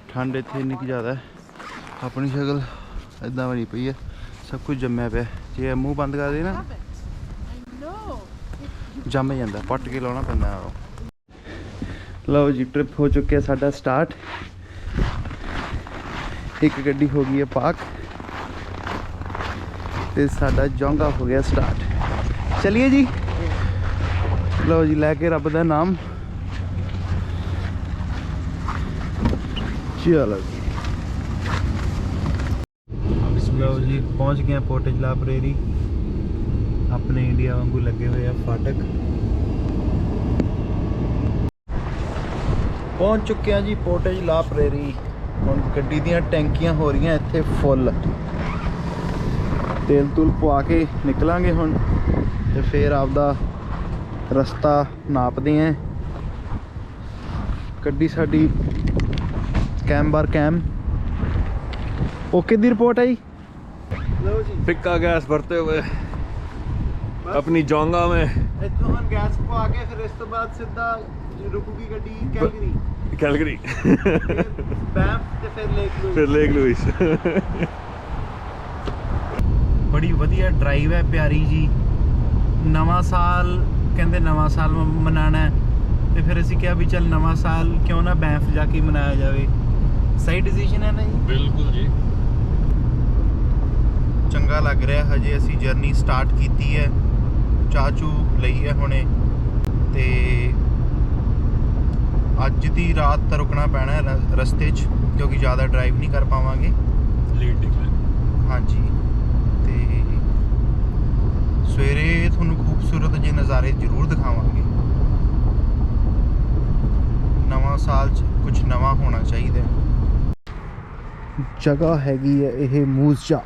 ठंड इत्थे इन्नी ज़्यादा है, अपनी शक्ल इदा बनी पई है, सब कुछ जम्मिया पे। जे मूँह बंद कर दे ना जम जाता, पट के लाना पैंदा। लो जी ट्रिप हो चुके है साडा स्टार्ट। एक गड्डी हो गई है पाक ते साडा जोंगा हो गया स्टार्ट। चलिए जी, लो जी लैके रब दा नाम, चलो जी। लो जी पहुंच गए पोर्टेज ला प्रेरी। अपने इंडिया वांगू लगे हुए हैं फाटक। पहुंच चुके हैं जी पोर्टेज ला प्रेरी। हुण गड्डी दियां टैंकियां हो रही हैं इत्थे फुल। तेल तूल पवा के निकलांगे हुण ते फिर आपदा रस्ता नापदे हैं। गड्डी साडी कैम बार कैम ओके दी रिपोर्ट आई। फिक्का गैस भरते हुए अपनी जोंगा में। इत्थों हम गैस पवा के फिर इस तो बाद सीधा रुकूगी गड्डी कैलगरी। कैलगरी बैंफ ते फिर लेक लुइस। बड़ी वधिया ड्राइव है, प्यारी जी। नवां साल कहते नवां साल मनाना है तो फिर असीं कहा भी चल नवां साल क्यों ना बैंफ जाके मनाया जाए। सही डिसीजन है ना जी? बिल्कुल जी, चंगा लग रहा। हजे असी जर्नी स्टार्ट की है, चाह चू लई है हुणे ते अज दी रात तो रुकना पैना है रस्ते च, क्योंकि ज़्यादा ड्राइव नहीं कर पावांगे। हाँ जी, ते सवेरे थोनू खूबसूरत जे नज़ारे जरूर दिखावांगे। नवां साल च कुछ नवा होना चाहिए। जगह हैगी है यह मूसजा।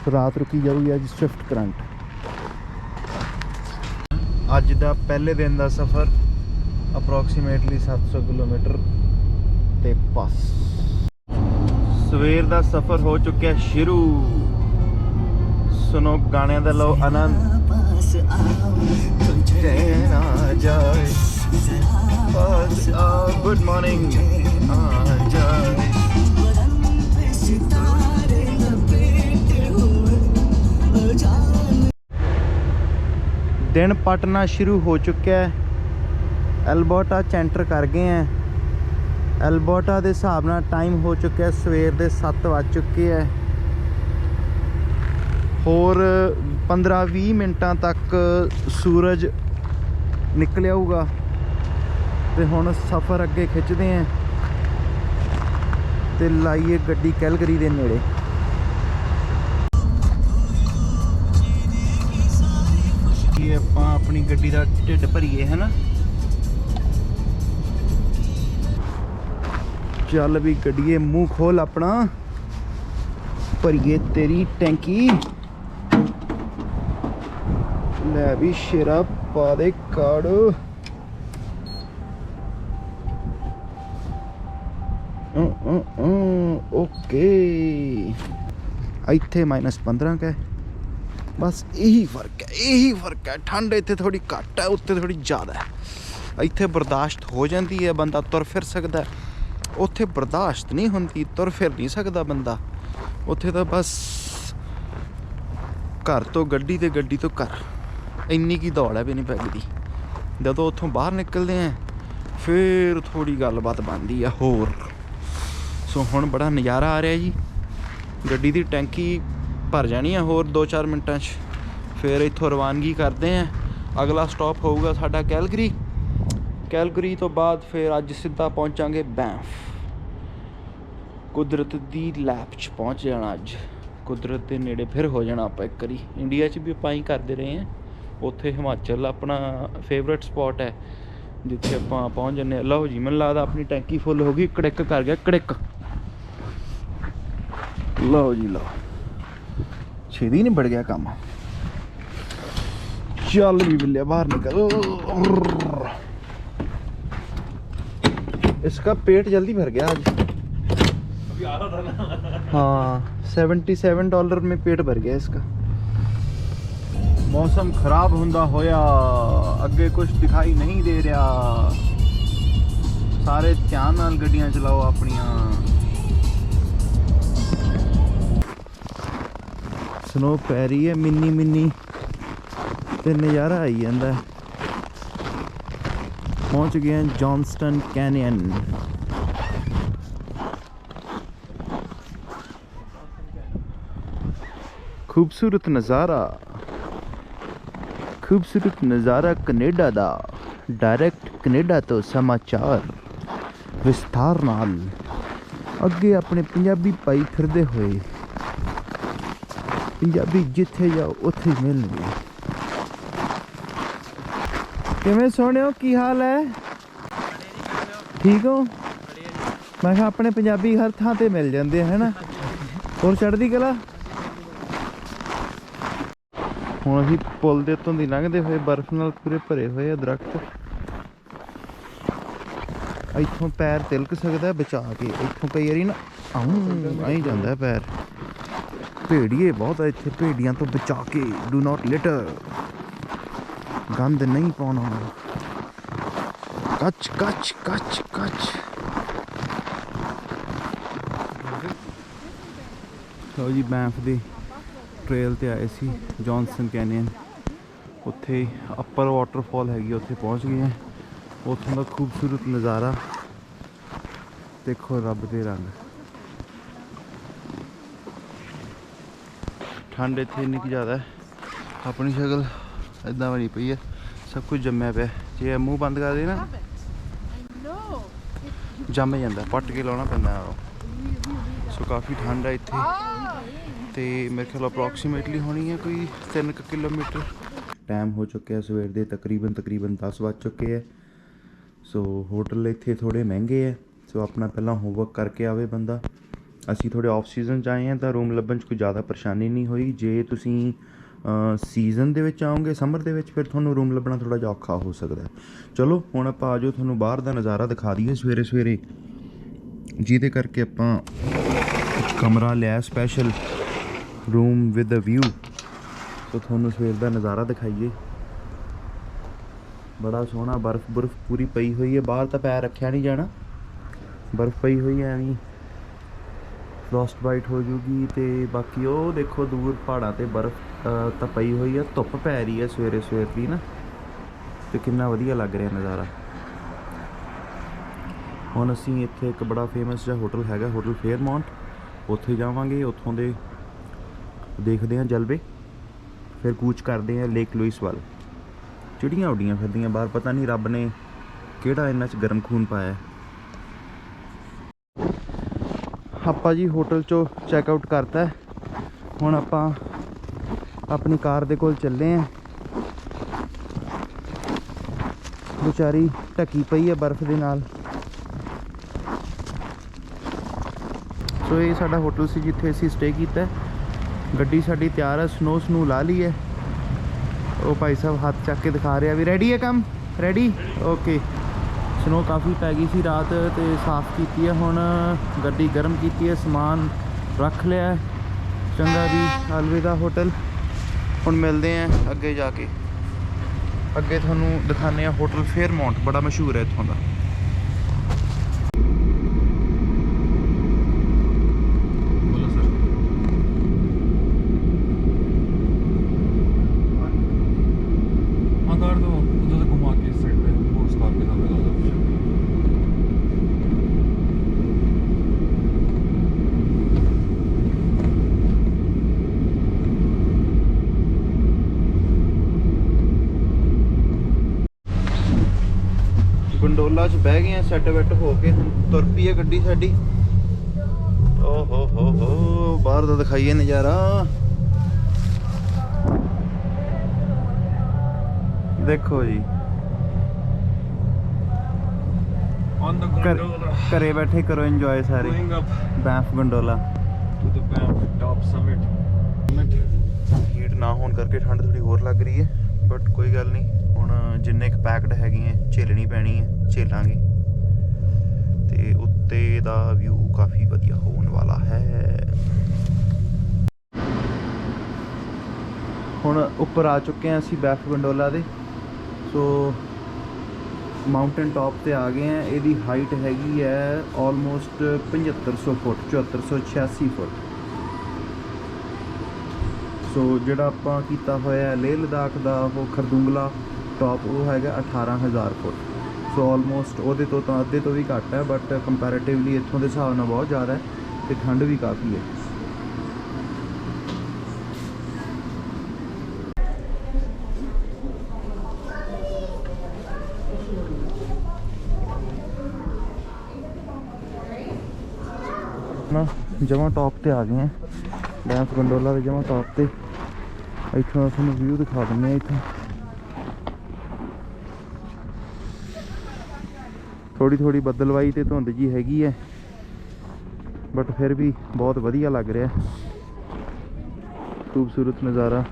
रात रुकी जाऊगी अज स्विफ्ट करंट। अज का पहले दिन का सफ़र अप्रोक्सीमेटली 700 किलोमीटर ते बस। सवेर का सफ़र हो चुका शुरू। सुनो गाने का लो आनंद। Good morning. दिन पटना शुरू हो चुका है। एल्बर्टा च एंटर कर गए हैं। एल्बर्टा के हिसाब नाल टाइम हो चुका है सवेर के 7 बज चुके हैं। होर 15-20 मिनटां तक सूरज निकल आऊगा तो हुण सफ़र अगे खिंचते हैं तो लाइए गड्डी कैलगरी के नेड़े। ਆਪਾਂ अपनी गड्डी का ढिड भरीए है ना। चल भी गड्डीए मुँह खोल अपना, भरीए तेरी टैंकी। ले भी शेरा पा दे काड़। ओके इत्थे -15 का है। बस यही फर्क है। ठंड इत्थे थोड़ी घट है, उत्ते थोड़ी ज़्यादा है। इत्थे बर्दाश्त हो जाती है, बंदा तुर फिर सकता है। उत्थे बर्दाश्त नहीं होती, तुर फिर नहीं सकता बंदा। उत्थे तो बस घर तो गड्डी ते गड्डी तो घर, इन्नी की दौड़ है भी नहीं पैगती। जदों उत्थों बाहर निकलते हैं फिर थोड़ी गलबात बनती है होर। सो हुण बड़ा नज़ारा आ रहा जी। गड्डी की टैंकी भर जानी है होर 2-4 मिनटां फिर इत्थों रवानगी करते हैं। अगला स्टॉप होगा साडा कैलगरी। कैलगरी तो बाद फिर अज सीधा पहुँचांगे बैंफ। कुदरत दी लैप च पहुँच जाना। अज कुदरत के नेड़े फिर हो जाना। आप एक बारी इंडिया च भी आप ही करते रहे हैं। उत्थे हिमाचल अपना फेवरेट स्पॉट है जिथे आप पहुँच जाने। लो जी मैनूं लगदा अपनी टैंकी फुल हो गई। कड़िक कर गया कड़िक। लो जी लो, छेदी नहीं बढ़ गया काम। चल भी बिल्ले बाहर निकल। इसका पेट जल्दी भर गया आज। अभी आ रहा था ना। हाँ $77 में पेट भर गया इसका। मौसम खराब होंदा होया, अगे कुछ दिखाई नहीं दे रहा। ਸਾਰੇ ਧਿਆਨ ਨਾਲ ਗੱਡੀਆਂ ਚਲਾਓ ਆਪਣੀਆਂ। ਸਨੋ ਪੈ ਰਹੀ ਹੈ ਮਿੰਨੀ ਮਿੰਨੀ ਤੇ ਨਜ਼ਾਰਾ ਆਈ ਜਾਂਦਾ। ਪਹੁੰਚ ਗਏ ਹਾਂ ਜੌਨਸਟਨ ਕੈਨੀਅਨ। खूबसूरत नज़ारा कनेडा दा। डायरैक्ट कनेडा तो समाचार विस्तार नाल अगे अपने पंजाबी भाई फिरदे होए। पंजाबी जिथे जाओ उत्थे मिलणगे। किवें सोहणिओ की हाल है? ठीक हो? मैं कहा अपने पंजाबी हर थां ते मिल जांदे है ना। और चढ़दी कला। ਹੁਣ ਅਸੀਂ ਪੁਲ ਦੇ ਉੱਤੋਂ ਦੀ ਲੰਘਦੇ ਹੋਏ ਬਰਫ਼ ਨਾਲ ਪੂਰੇ ਭਰੇ ਹੋਏ ਆ ਦਰਖਤ। ਇੱਥੋਂ ਪੈਰ ਤਿਲਕ ਸਕਦਾ ਬਚਾ ਕੇ। ਇੱਥੋਂ ਕਈ ਵਾਰੀ ਨਾ ਆਈ ਜਾਂਦਾ ਪੈਰ। ਭੇੜੀਏ ਬਹੁਤ ਆ ਇੱਥੇ। ਭੇੜੀਆਂ ਤੋਂ ਬਚਾ ਕੇ ਡੂ ਨਾਟ ਲਿਟਰ। ਗੰਦ ਨਹੀਂ ਪਾਉਣਾ। ਕੱਚ ਕੱਚ ਕੱਚ ਕੱਚ। ਲਓ ਜੀ ਬੈਂਫ ਦੀ ट्रेल ते आए सी जॉनसन कैनियन। उत्थे अपर वाटरफॉल हैगी उत्थे पहुँच गए हैं। उत्थों का खूबसूरत नज़ारा देखो। रब दे रंग। ठंड इत्थे इन्नी की ज़्यादा है। अपनी शक्ल इदां बनी पई है। सब कुछ जम्मिया पे। जे मूँह बंद कर दे ना जम जाता। पट के लाना पैंदा। सो काफ़ी ठंड है इत्थे। तो मेरे ख्याल अप्रोक्सीमेटली होनी है कोई 3 किलोमीटर। टाइम हो चुके हैं सवेर के तकरीबन 10 बज चुके हैं। सो होटल इत्थे थोड़े महंगे है। सो अपना पहला होमवर्क करके आवे बंदा। असी थोड़े ऑफ सीजन च आए हैं तो रूम लभन च कोई ज़्यादा परेशानी नहीं हुई। जे तुसी सीजन दे विच आओगे समर दे विच फिर तुहानूं रूम लभना थोड़ा जिहा औखा हो सकता है। चलो हुण आपां आ जाओ तुहानूं बाहर दा नज़ारा दिखा दईए सवेरे सवेरे। जिहदे करके आपां कमरा लिया special room with a view. तो थोनों सवेर का नज़ारा दिखाइए। बड़ा सोहना बर्फ बुर्फ पूरी पई हुई है। बाहर तो पैर रखा नहीं जाना। बर्फ पई हुई है एवं फ्रॉस्ट बाइट हो जूगी। तो बाकी वो देखो दूर पहाड़ा ते बर्फ तो पई हुई है। धुप पै रही है सवेरे सवेर की ना। तो कितना वधिया लग रहा नज़ारा। हुण असीं इत्थे एक बड़ा फेमस जिहा होटल हैगा होटल फेयरमाउंट। उत्थे जावांगे। उत्थों दे देखते हैं जलवे। फिर कूच करते हैं लेक लुइस वाल। चिड़ियाँ उड़ियाँ फिरदियाँ बाहर। पता नहीं रब ने किहड़ा इन्हां च गर्म खून पाया। आपां जी होटल चो चैकआउट करता है। हुण आपां अपनी कार दे कोल चले हैं। बेचारी ढकी पई है बर्फ दे नाल। सो ये साडा होटल सी जिथे असीं स्टे कीता है। गड्डी साडी तैयार है। स्नो स्नू ला ली है। वो भाई साहब हाथ चक के दिखा रहे भी रेडी है कम रेडी ओके। स्नो काफ़ी पै गई सी रात तो साफ़ की है। हुण गड्डी गर्म की है। समान रख लिया है। चंगा भी अलविदा होटल। हुण मिलते हैं अगे जाके। अगे तुहानूं दिखाने होटल फेयरमाउंट बड़ा मशहूर है इत्थों का। गंडोला च बह गए सैट वैट हो के तुर पई है गड्डी साडी। ओ हो बाहर का दिखाइए नज़ारा। देखो जी घरे बैठे करो एंजॉय सारे। बैंफ गंडोला हीट ना होने करके ठंड थोड़ी होर लग रही है। बट कोई गल नहीं। हुण जिन्ने क पैकड हैगे झेलनी पैनी है झेलांगे। ते उत्ते दा व्यू काफ़ी वधिया होने वाला है। हुण उपर आ चुके हैं असी बैफ गंडोला दे। सो ਮਾਊਂਟੇਨ ਟੌਪ ਤੇ ਆ ਗਏ ਆ। ਇਹਦੀ ਹਾਈਟ ਹੈਗੀ ਹੈ ਆਲਮੋਸਟ 7500 ਫੁੱਟ, 7486 ਫੁੱਟ। ਸੋ ਜਿਹੜਾ ਆਪਾਂ ਕੀਤਾ ਹੋਇਆ ਲੇਹ ਲਦਾਖ ਦਾ ਉਹ ਖਰਦੁੰਗਲਾ ਟੌਪ, ਉਹ ਹੈਗਾ 18000 ਫੁੱਟ। ਸੋ ਆਲਮੋਸਟ ਉਹਦੇ ਤੋਂ ਤਾਂ ਅੱਧੇ ਤੋਂ ਵੀ ਘੱਟ ਹੈ, ਬਟ ਕੰਪੈਰੇਟਿਵਲੀ ਇੱਥੋਂ ਦੇ ਹਿਸਾਬ ਨਾਲ ਬਹੁਤ ਜ਼ਿਆਦਾ ਹੈ ਅਤੇ ਠੰਡ ਵੀ ਕਾਫੀ ਹੈ। ਨਾ ਜਮਾਂ ਟੌਪ ਤੇ ਆ ਗਏ ਆ, ਡੈਂਸ ਗੰਡੋਲਾ ਦੇ ਜਮਾਂ ਟੌਪ ਤੇ। ਇੱਥੋਂ ਦਾ ਤੁਹਾਨੂੰ ਵਿਊ ਦਿਖਾ ਦਿੰਦੇ ਆ। ਇੱਥੋਂ ਥੋੜੀ ਥੋੜੀ ਬੱਦਲਵਾਈ ਤੇ ਧੁੰਦ ਜੀ ਹੈਗੀ ਹੈ, ਬਟ ਫਿਰ ਵੀ ਬਹੁਤ ਵਧੀਆ ਲੱਗ ਰਿਹਾ, ਖੂਬਸੂਰਤ ਨਜ਼ਾਰਾ।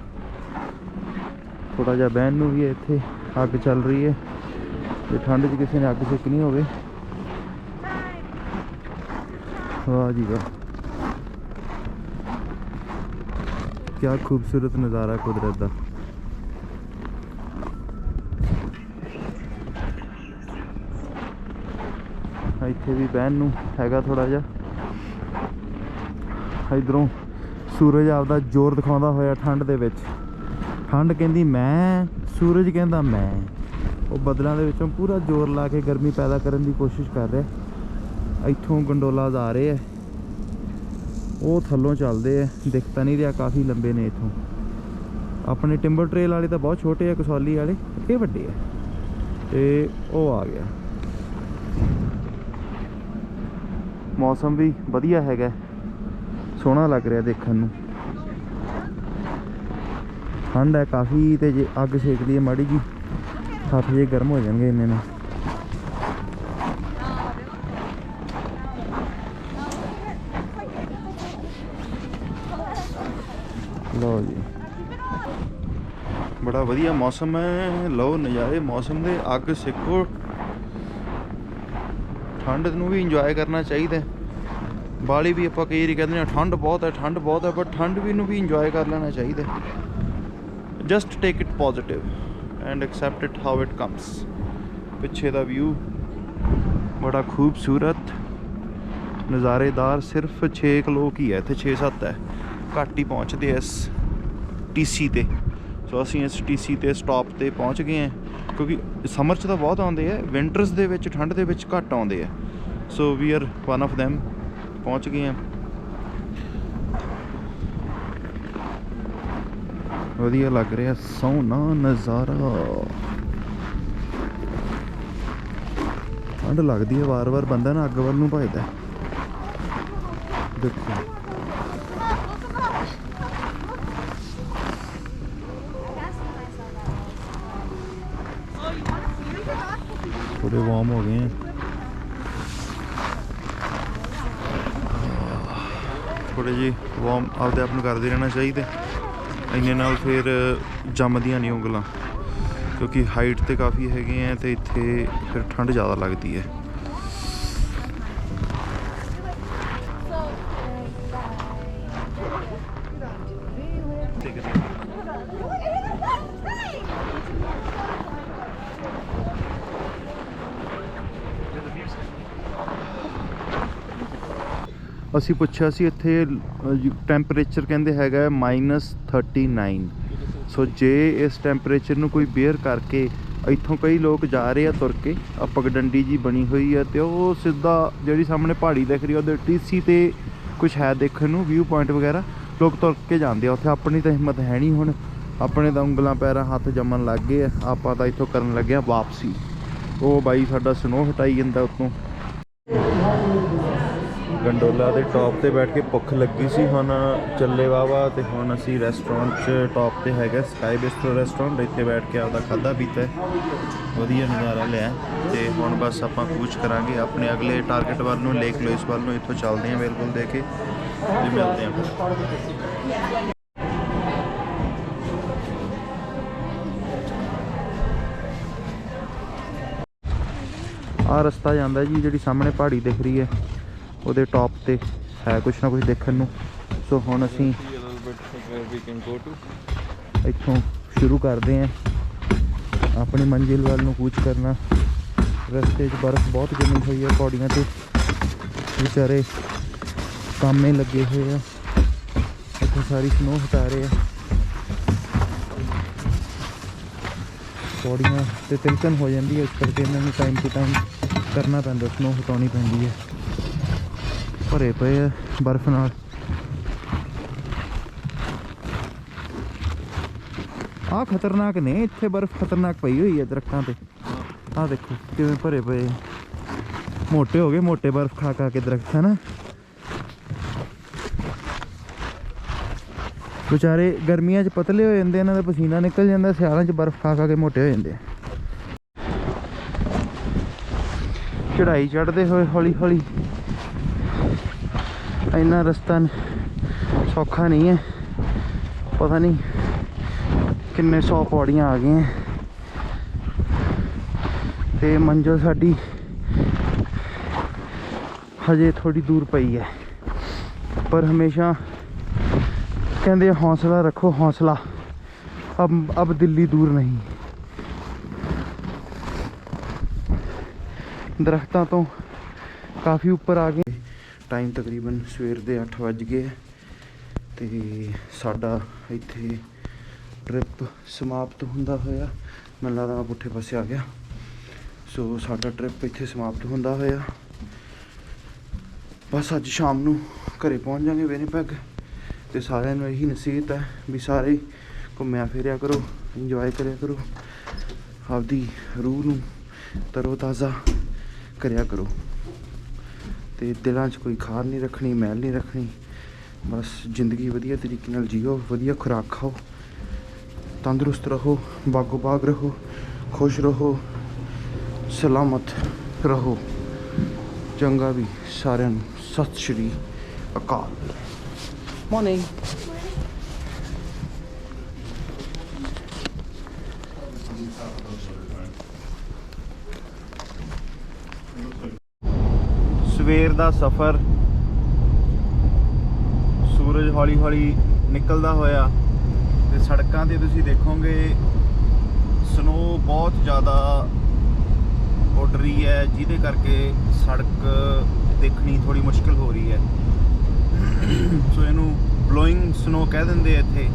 ਥੋੜਾ ਜਿਹਾ ਬਹਿਣ ਨੂੰ ਵੀ ਹੈ, ਇੱਥੇ ਅੱਗ ਚੱਲ ਰਹੀ ਹੈ ਤੇ ਠੰਡ 'ਚ ਕਿਸੇ ਨੇ ਅੱਗ ਸੇਕਣੀ ਹੋਵੇ, ਵਾਹ ਜੀ ਵਾਹ, ਕਿਆ ਖੂਬਸੂਰਤ ਨਜ਼ਾਰਾ ਕੁਦਰਤ ਦਾ। ਇੱਥੇ ਵੀ ਬਹਿਣ ਨੂੰ ਹੈਗਾ ਥੋੜਾ ਜਿਹਾ। ਇੱਧਰੋਂ ਸੂਰਜ ਆਪਦਾ ਜ਼ੋਰ ਦਿਖਾਉਂਦਾ ਹੋਇਆ ਠੰਡ ਦੇ ਵਿੱਚ। ਠੰਡ ਕਹਿੰਦੀ ਮੈਂ, ਸੂਰਜ ਕਹਿੰਦਾ ਮੈਂ। ਉਹ ਬੱਦਲਾਂ ਦੇ ਵਿੱਚੋਂ ਪੂਰਾ ਜ਼ੋਰ ਲਾ ਕੇ ਗਰਮੀ ਪੈਦਾ ਕਰਨ ਦੀ ਕੋਸ਼ਿਸ਼ ਕਰ ਰਿਹਾ। ਇੱਥੋਂ ਗੰਡੋਲਾਜ਼ ਆ ਰਹੇ ਆ, ਉਹ ਥੱਲੋਂ ਚੱਲਦੇ ਆ, ਦਿਖ ਤਾਂ ਨਹੀਂ ਰਿਹਾ, ਕਾਫੀ ਲੰਬੇ ਨੇ। ਇੱਥੋਂ ਆਪਣੇ ਟਿੰਬਰ ਟ੍ਰੇਲ ਵਾਲੇ ਤਾਂ ਬਹੁਤ ਛੋਟੇ ਆ, ਕਸੌਲੀ ਵਾਲੇ ਇਹ ਵੱਡੇ ਆ। ਤੇ ਉਹ ਆ ਗਿਆ। ਮੌਸਮ ਵੀ ਵਧੀਆ ਹੈਗਾ, ਸੋਹਣਾ ਲੱਗ ਰਿਹਾ ਦੇਖਣ ਨੂੰ। ਠੰਡ ਹੈ ਕਾਫੀ, ਤੇ ਜੇ ਅੱਗ ਸੇਕ ਲਈਏ ਮਾੜੀ ਜੀ, ਹੱਥ ਜੇ ਗਰਮ ਹੋ ਜਾਣਗੇ ਇੰਨੇ ਨਾਲ। ਲਓ ਜੀ, ਬੜਾ ਵਧੀਆ ਮੌਸਮ ਹੈ। ਲਓ ਨਜ਼ਾਰੇ ਮੌਸਮ ਦੇ, ਅੱਗ ਸੇਕੋ। ਠੰਡ ਨੂੰ ਵੀ ਇੰਜੋਏ ਕਰਨਾ ਚਾਹੀਦਾ। ਬਾਲੀ ਵੀ ਆਪਾਂ ਕਈ ਵਾਰੀ ਕਹਿੰਦੇ ਹਾਂ ਠੰਡ ਬਹੁਤ ਹੈ, ਠੰਡ ਬਹੁਤ ਹੈ, ਬਟ ਠੰਡ ਵੀ ਨੂੰ ਵੀ ਇੰਜੋਏ ਕਰ ਲੈਣਾ ਚਾਹੀਦਾ। Just take it positive and accept it how it comes. ਪਿੱਛੇ ਦਾ ਵਿਊ ਬੜਾ ਖੂਬਸੂਰਤ, ਨਜ਼ਾਰੇਦਾਰ। ਸਿਰਫ 6 ਲੋਕ ਹੀ ਹੈ ਇੱਥੇ, 6-7 ਹੈ, ਘੱਟ ਹੀ ਪਹੁੰਚਦੇ ਇਸ TC ਤੇ। ਸੋ ਅਸੀਂ ਇਸ TC ਤੇ ਸਟਾਪ ਤੇ ਪਹੁੰਚ ਗਏ ਹਾਂ, ਕਿਉਂਕਿ ਸਮਰ 'ਚ ਤਾਂ ਬਹੁਤ ਆਉਂਦੇ ਆ, ਵਿੰਟਰਸ ਦੇ ਵਿੱਚ, ਠੰਡ ਦੇ ਵਿੱਚ ਘੱਟ ਆਉਂਦੇ ਆ। So we are one of them, ਪਹੁੰਚ ਗਏ ਹਾਂ। ਵਧੀਆ ਲੱਗ ਰਿਹਾ, ਸੋਹਣਾ ਨਜ਼ਾਰਾ। ਠੰਡ ਲੱਗਦੀ ਹੈ, ਵਾਰ-ਵਾਰ ਬੰਦਾ ਨਾ ਅੱਗ ਵੱਲ ਨੂੰ ਭੱਜਦਾ। ਦੇਖੋ ਥੋੜੇ ਵਾਰਮ ਹੋ ਗਏ हैं। ਥੋੜੇ ਜਿਹੇ ਵਾਰਮ ਆਪਦੇ ਆਪ ਨੂੰ ਕਰਦੇ ਰਹਿਣਾ ਚਾਹੀਦਾ, ਇੰਨੇ ਨਾਲ ਫਿਰ ਜੰਮਦੀਆਂ ਨਹੀਂ ਉਂਗਲਾਂ, ਕਿਉਂਕਿ ਹਾਈਟ ਤੇ ਕਾਫੀ ਹੈਗੇ ਆ ਤੇ ਇੱਥੇ ਫਿਰ ਠੰਡ ਜ਼ਿਆਦਾ ਲੱਗਦੀ ਹੈ। ਅਸੀਂ ਪੁੱਛਿਆ ਸੀ ਇੱਥੇ ਟੈਂਪਰੇਚਰ ਕਹਿੰਦੇ ਹੈਗਾ -39। ਸੋ ਜੇ ਇਸ ਟੈਂਪਰੇਚਰ ਨੂੰ ਕੋਈ ਬੇਅਰ ਕਰਕੇ, ਇੱਥੋਂ ਕਈ ਲੋਕ ਜਾ ਰਹੇ ਆ ਤੁਰ ਕੇ, ਪਗਡੰਡੀ ਜੀ ਬਣੀ ਹੋਈ ਹੈ ਤੇ ਉਹ ਸਿੱਧਾ ਜਿਹੜੀ ਸਾਹਮਣੇ ਪਹਾੜੀ ਦਿਖ ਰਹੀ ਉਹਦੇ TC ਤੇ ਕੁਛ ਹੈ ਦੇਖਣ ਨੂੰ, ਵਿਊ ਪੁਆਇੰਟ ਵਗੈਰਾ, ਲੋਕ ਤੁਰ ਕੇ ਜਾਂਦੇ ਆ ਉੱਥੇ। ਆਪਣੀ ਤਾਂ ਹਿੰਮਤ ਹੈ ਨਹੀਂ ਹੁਣ, ਆਪਣੇ ਤਾਂ ਉਂਗਲਾਂ ਪੈਰਾਂ ਹੱਥ ਜੰਮਣ ਲੱਗ ਗਏ ਆ। ਆਪਾਂ ਤਾਂ ਇੱਥੋਂ ਕਰਨ ਲੱਗੇ ਆ ਵਾਪਸੀ। ਉਹ ਬਾਈ ਸਾਡਾ ਸਨੋ ਹਟਾਈ ਜਾਂਦਾ ਉੱਤੋਂ। ਗੰਡੋਲਾ ਦੇ ਟੌਪ ਤੇ ਬੈਠ ਕੇ ਭੁੱਖ ਲੱਗੀ ਸੀ, ਹੁਣ ਚੱਲੇ ਵਾਵਾ। ਤੇ ਹੁਣ ਅਸੀਂ ਰੈਸਟੋਰੈਂਟ 'ਚ ਟੌਪ ਤੇ ਹੈਗਾ ਸਕਾਈ ਬਿਸਟਰੋ ਰੈਸਟੋਰੈਂਟ, ਇੱਥੇ ਬੈਠ ਕੇ ਆਪਦਾ ਖਾਧਾ ਪੀਤਾ, ਵਧੀਆ ਨਜ਼ਾਰਾ ਲਿਆ। ਤੇ ਹੁਣ ਬਸ ਆਪਾਂ ਕੂਚ ਕਰਾਂਗੇ ਆਪਣੇ ਅਗਲੇ ਟਾਰਗੇਟ ਵੱਲ ਨੂੰ, ਲੇਕ ਲੋਇਸ ਵੱਲ ਨੂੰ। ਇੱਥੋਂ ਚੱਲਦੇ ਹਾਂ ਬਿਲਕੁਲ ਦੇ ਕੇ ਤੇ ਮਿਲਦੇ ਹਾਂ ਫਿਰ। ਆਹ ਰਸਤਾ ਜਾਂਦਾ ਜੀ, ਜਿਹੜੀ ਸਾਹਮਣੇ ਪਹਾੜੀ ਦਿਖ ਰਹੀ ਹੈ ਉਹਦੇ ਟੌਪ ਤੇ ਹੈ ਕੁਛ ਨਾ ਕੁਛ ਦੇਖਣ ਨੂੰ। ਸੋ ਹੁਣ ਅਸੀਂ ਇੱਥੋਂ ਸ਼ੁਰੂ ਕਰਦੇ ਹਾਂ ਆਪਣੀ ਮੰਜ਼ਿਲ ਵੱਲ ਨੂੰ ਕੂਚ ਕਰਨਾ। ਰਸਤੇ 'ਚ ਬਰਫ਼ ਬਹੁਤ ਜੰਮੀ ਹੋਈ ਹੈ ਪੌੜੀਆਂ 'ਤੇ ਵਿਚਾਰੇ ਕਾਮੇ ਲੱਗੇ ਹੋਏ ਆ ਇੱਥੇ ਸਾਰੀ ਸਨੋ ਹਟਾ ਰਹੇ ਆ ਪੌੜੀਆਂ 'ਤੇ ਤਿਲਕਣ ਹੋ ਜਾਂਦੀ ਹੈ ਇਸ ਕਰਕੇ ਇਹਨਾਂ ਨੂੰ ਟਾਈਮ ਟੂ ਟਾਈਮ ਕਰਨਾ ਪੈਂਦਾ ਸਨੋ ਹਟਾਉਣੀ ਪੈਂਦੀ ਹੈ ਭਰੇ ਪਏ ਆ ਬਰਫ਼ ਨਾਲ ਆਹ ਖਤਰਨਾਕ ਨੇ ਇੱਥੇ ਬਰਫ਼ ਖਤਰਨਾਕ ਪਈ ਹੋਈ ਹੈ ਦਰਖਤਾਂ 'ਤੇ ਆਹ ਦੇਖੋ ਕਿਵੇਂ ਭਰੇ ਪਏ ਮੋਟੇ ਹੋ ਗਏ ਮੋਟੇ ਬਰਫ਼ ਖਾ ਖਾ ਕੇ ਦਰਖਤ ਹੈ ਨਾ ਵਿਚਾਰੇ ਗਰਮੀਆਂ 'ਚ ਪਤਲੇ ਹੋ ਜਾਂਦੇ ਇਹਨਾਂ ਦਾ ਪਸੀਨਾ ਨਿਕਲ ਜਾਂਦਾ ਸਿਆਲਾਂ 'ਚ ਬਰਫ਼ ਖਾ ਖਾ ਕੇ ਮੋਟੇ ਹੋ ਜਾਂਦੇ ਚੜ੍ਹਾਈ ਚੜ੍ਹਦੇ ਹੋਏ ਹੌਲੀ ਹੌਲੀ ਇੰਨਾ ਰਸਤਾ ਸੌਖਾ ਨਹੀਂ ਹੈ ਪਤਾ ਨਹੀਂ ਕਿੰਨੇ 100 ਪੌੜੀਆਂ ਆ ਗਈਆਂ ਤੇ ਮੰਜ਼ਿਲ ਸਾਡੀ ਹਜੇ ਥੋੜੀ ਦੂਰ ਪਈ ਹੈ ਪਰ ਹਮੇਸ਼ਾ ਕਹਿੰਦੇ ਹੌਸਲਾ ਰੱਖੋ ਹੌਸਲਾ ਅਬ ਦਿੱਲੀ ਦੂਰ ਨਹੀਂ ਦਰਖਤਾਂ ਤੋਂ ਕਾਫੀ ਉੱਪਰ ਆ ਗਏ ਟਾਈਮ ਤਕਰੀਬਨ ਸਵੇਰ ਦੇ 8 ਵੱਜ ਗਏ ਤੇ ਸਾਡਾ ਇੱਥੇ ਟ੍ਰਿਪ ਸਮਾਪਤ ਹੁੰਦਾ ਹੋਇਆ ਮੈਨੂੰ ਲੱਗਦਾ ਮੈਂ ਪੁੱਠੇ ਪਾਸੇ ਆ ਗਿਆ ਸੋ ਸਾਡਾ ਟ੍ਰਿਪ ਇੱਥੇ ਸਮਾਪਤ ਹੁੰਦਾ ਹੋਇਆ ਬਸ ਅੱਜ ਸ਼ਾਮ ਨੂੰ ਘਰੇ ਪਹੁੰਚ ਜਾਵਾਂਗੇ ਵਿਨੀਪੈਗ ਤੇ ਸਾਰਿਆਂ ਨੂੰ ਇਹੀ ਨਸੀਹਤ ਹੈ ਵੀ ਸਾਰੇ ਘੁੰਮਿਆ ਫਿਰਿਆ ਕਰੋ ਇੰਜੋਏ ਕਰਿਆ ਕਰੋ ਆਪਦੀ ਰੂਹ ਨੂੰ ਤਰੋ ਤਾਜ਼ਾ ਕਰਿਆ ਕਰੋ ਤੇ ਦਿਲਾਂ 'ਚ ਕੋਈ ਖਾਰ ਨਹੀਂ ਰੱਖਣੀ ਮੈਲ ਨਹੀਂ ਰੱਖਣੀ ਬਸ ਜ਼ਿੰਦਗੀ ਵਧੀਆ ਤਰੀਕੇ ਨਾਲ ਜੀਓ ਵਧੀਆ ਖੁਰਾਕ ਖਾਓ ਤੰਦਰੁਸਤ ਰਹੋ ਬਾਗੋ ਬਾਗ ਰਹੋ ਖੁਸ਼ ਰਹੋ ਸਲਾਮਤ ਰਹੋ ਚੰਗਾ ਵੀ ਸਾਰਿਆਂ ਨੂੰ ਸਤਿ ਸ਼੍ਰੀ ਅਕਾਲ ਮਾਰਨਿੰਗ ਸਵੇਰ ਦਾ ਸਫ਼ਰ ਸੂਰਜ ਹੌਲੀ ਹੌਲੀ ਨਿਕਲਦਾ ਹੋਇਆ ਤੇ ਸੜਕਾਂ ਤੇ ਤੁਸੀਂ ਦੇਖੋਗੇ ਸਨੋ ਬਹੁਤ ਜ਼ਿਆਦਾ ਉੱਡ ਰਹੀ ਹੈ ਜਿਹਦੇ ਕਰਕੇ ਸੜਕ ਦੇਖਣੀ ਥੋੜੀ ਮੁਸ਼ਕਿਲ ਹੋ ਰਹੀ ਹੈ ਸੋ ਇਹਨੂੰ ਬਲੋਇੰਗ ਸਨੋ ਕਹਿ ਦਿੰਦੇ ਆ ਇੱਥੇ